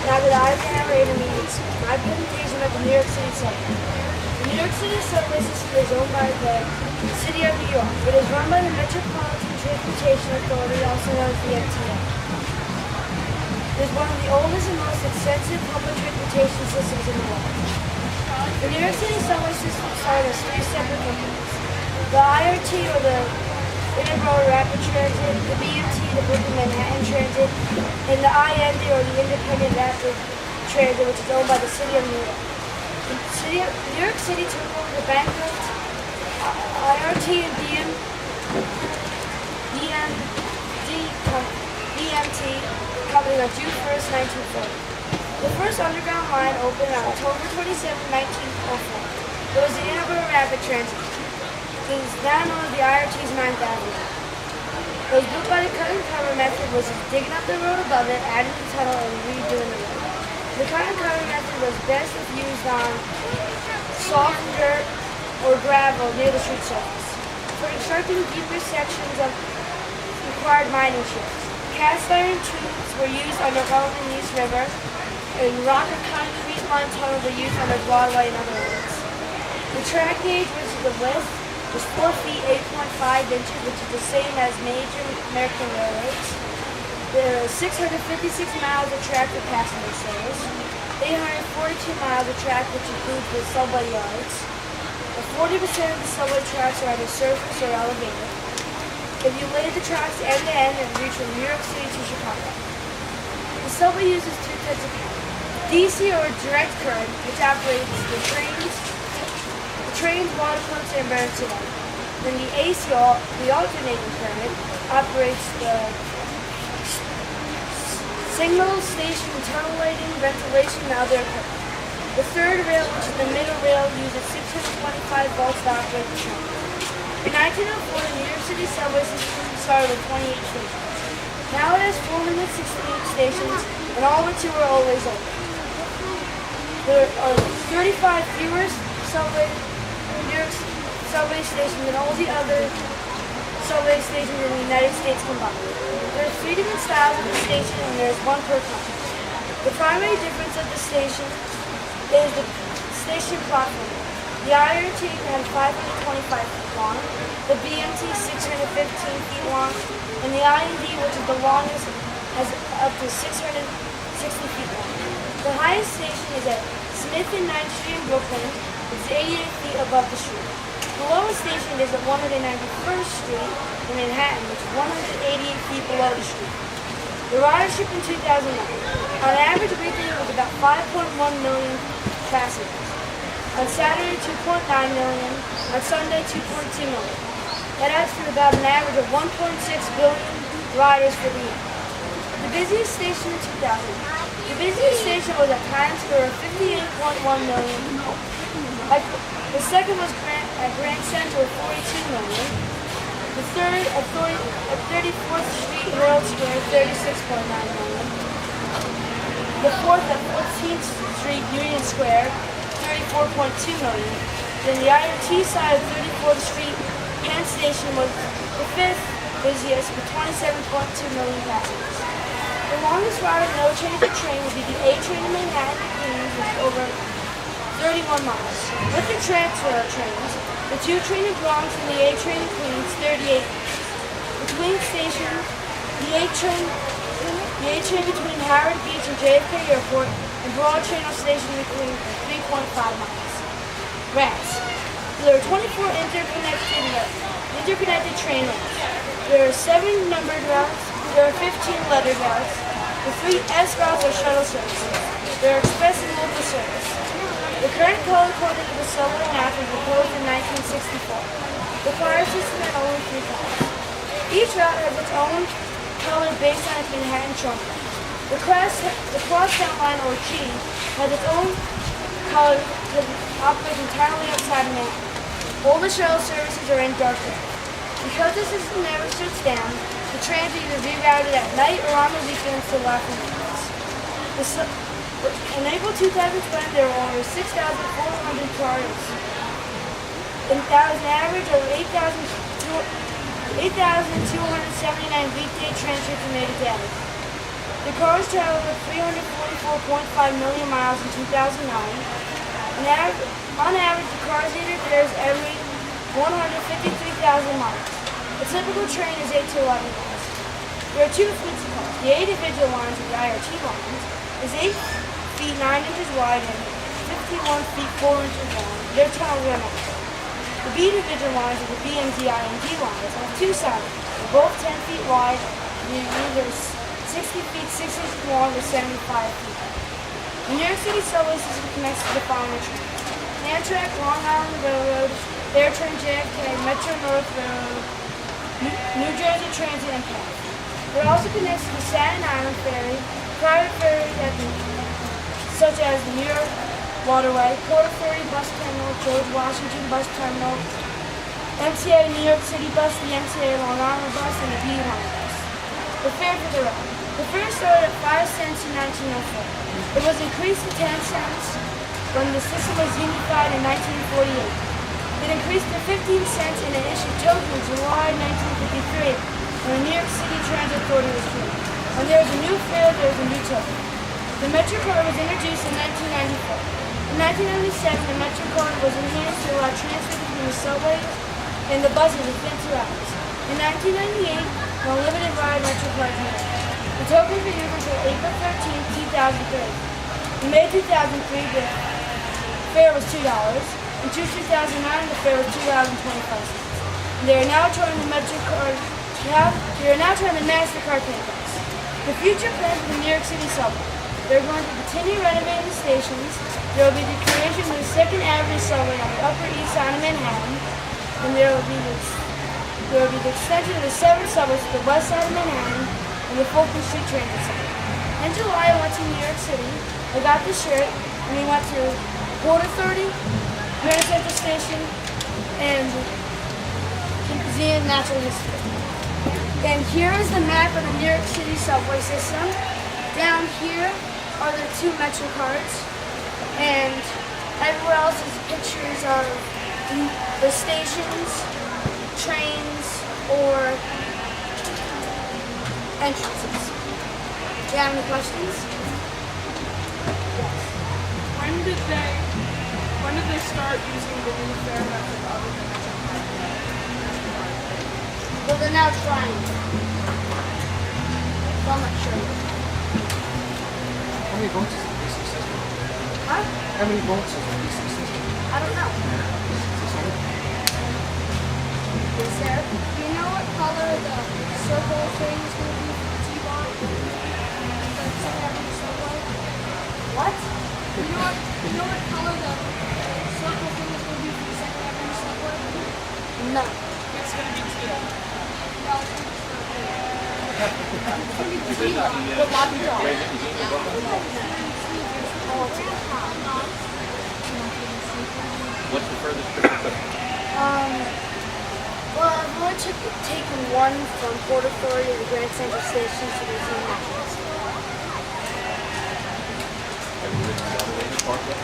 Now that I've been our intermediates, my presentation of the New York City subway. The New York City subway system is owned by the City of New York. It is run by the Metropolitan Transportation Authority, also known as the MTA. It is one of the oldest and most extensive public transportation systems in the world. The New York City subway system started as three separate companies. The IRT, or the Interborough Rapid Transit, the BMT, the Brooklyn Manhattan Transit, and the IND, or the Independent Rapid Transit, which is owned by the City of New York. New York City took over the bankrupt IRT and BMT company on June 1st, 1940. The first underground line opened on October 27, 1904. It was the Interborough Rapid Transit. It is now known as the IRT's 9th Avenue. It was built by the cut and cover method, which is digging up the road above it, adding the tunnel, and redoing the road. The cut and cover method was best if used on soft dirt or gravel near the street surface. For constructing deeper sections of required mining shafts, cast iron tubes were used under Harlem East River, and rock or concrete line tunnels were used under Broadway and other roads. The track gauge, which is the width, was 4 feet 8.5 inches, which is the same as major American railroads. There are 656 miles of track for passenger service, 842 miles of track, which includes the subway yards. 40% of the subway tracks are either surface or elevated. If you laid the tracks end to end, it would reach from New York City to Chicago. The subway uses two types of power: DC, or direct current, which operates the trains, water pumps, and burns to them. Then the AC, the alternating current, operates the signal, station, tunnel lighting, ventilation, and other equipment. The third rail, which is the middle rail, uses 625 volts to operate the train. In 1904, the New York City subway system started with 28 stations. Now it has 468 stations, and all but two are always open. There are 35 fewer New York subway stations than all the other subway stations in the United States combined. There are three different styles of the station, and there is one per company. The primary difference of the station is the station platform. The IRT had 525 feet long, the BMT 615 feet long, and the IND, which is the longest, has up to 660 feet long. The highest station is at Smith and 9th Street in Brooklyn. It's 88 feet above the street. The lowest station is at 191st Street in Manhattan, which is 188 feet below the street. The ridership in 2009, on average weekly, was about 5.1 million passengers. On Saturday, 2.9 million. On Sunday, 2.2 million. That adds to about an average of 1.6 billion riders for the year. The busiest station in 2000. The busiest station was at Times Square, 58.1 million. The second was at Grand Central, 42 million. The third at 34th Street, Herald Square, 36.9 million. The fourth at 14th Street, Union Square, 34.2 million. Then the IRT side of 34th Street, Penn Station, was the fifth busiest with 27.2 million passengers. The longest route of no transit train would be the A train to Manhattan, Queens, with over 31 miles. With the transfer trains, the 2 train to Bronx and the A train to Queens, 38 miles. Between stations, the A train between Howard Beach and JFK Airport, and Broad Channel Station between 3.5 miles. Routes. There are 24 interconnected train routes. There are 7 numbered routes. There are 15 lettered routes. The 3 S routes are shuttle services. There are express and local service. The current color coding of the subway map was proposed in 1964. The fire system had only 3 colors. Each route has its own color based on its Manhattan trunk line. The crosstown line, or G, has its own color that operates entirely outside of Manhattan. All the shuttle services are in dark gray. Because the system never shuts down, the trains are either rerouted at night or on the weekends to Lafayette. In April 2020, there were over 6,400 cars. And that was an average of 8,279 weekday train trips made a day. The cars traveled 344.5 million miles in 2009. On average, the car is either repairs every 153,000 miles. A typical train is 8 to 11 miles. There are two fleets of cars. The A dividual lines of the IRT lines is 8 feet 9 inches wide and 51 feet 4 inches long. Their tunnels are not. The B division lines of the BMZ IMD lines have two sides, both 10 feet wide, and either 60 feet 6 inches long or 75 feet. The New York City subway system connects to the following trains: Amtrak, Long Island Railroad, AirTrain JFK, Metro North Railroad, New Jersey Transit, and PATH. It also connects to the Staten Island Ferry, private ferries such as the New York Waterway, Port Authority Bus Terminal, George Washington Bus Terminal, MTA New York City Bus, the MTA Long Island Bus, and the B-Line Bus. The fare for the ride. The fare started at 5 cents in 1904. It was increased to 10 cents when the system was unified in 1948. It increased to 15 cents and it issued tokens in July 1953 when the New York City Transit Authority was created. When there was a new fare, there was a new token. The MetroCard was introduced in 1994. In 1997, the MetroCard was enhanced to allow transfer between the subways and the buses within 2 hours. In 1998, an unlimited ride MetroCard came out. The token was used until April 13, 2003. In May 2003, the fare was $2. In 2009, the fare was $2.25. They are now trying the MetroCard. They are now trying the MasterCard paybacks. The future plans for the New York City subway. They're going to continue renovating the stations. There will be the creation of the Second Avenue subway on the Upper East Side of Manhattan, and there will be the extension of the 7 subways to the West Side of Manhattan and the Fulton Street Transit Center. In July, I went to New York City. I got this shirt, and we went to Port Authority, Grand Central Station, and the Museum of Natural History. And here is the map of the New York City subway system. Down here are the 2 MetroCards, and everywhere else is pictures of the stations, trains, or entrances. Do you have any questions? Yes. When did they start using the new fare method other than MetroCard? Well, they're now trying it. So I'm not sure yet. How many votes is the basic system? Huh? How many votes is the basic system? I don't know. Is there? Do you know what color the circle thing is going to be for the T-bar? The Second Avenue subway? What? You know what color the circle thing is going to be for the Second Avenue subway? No. It's going to be teal. No, it's going to be T-bar. But not the dog. What's the furthest trip you took? Well, I've only taken one from Port Authority to the Grand Central Station to the Museum of Natural History. Have you ridden all the way to Parkway?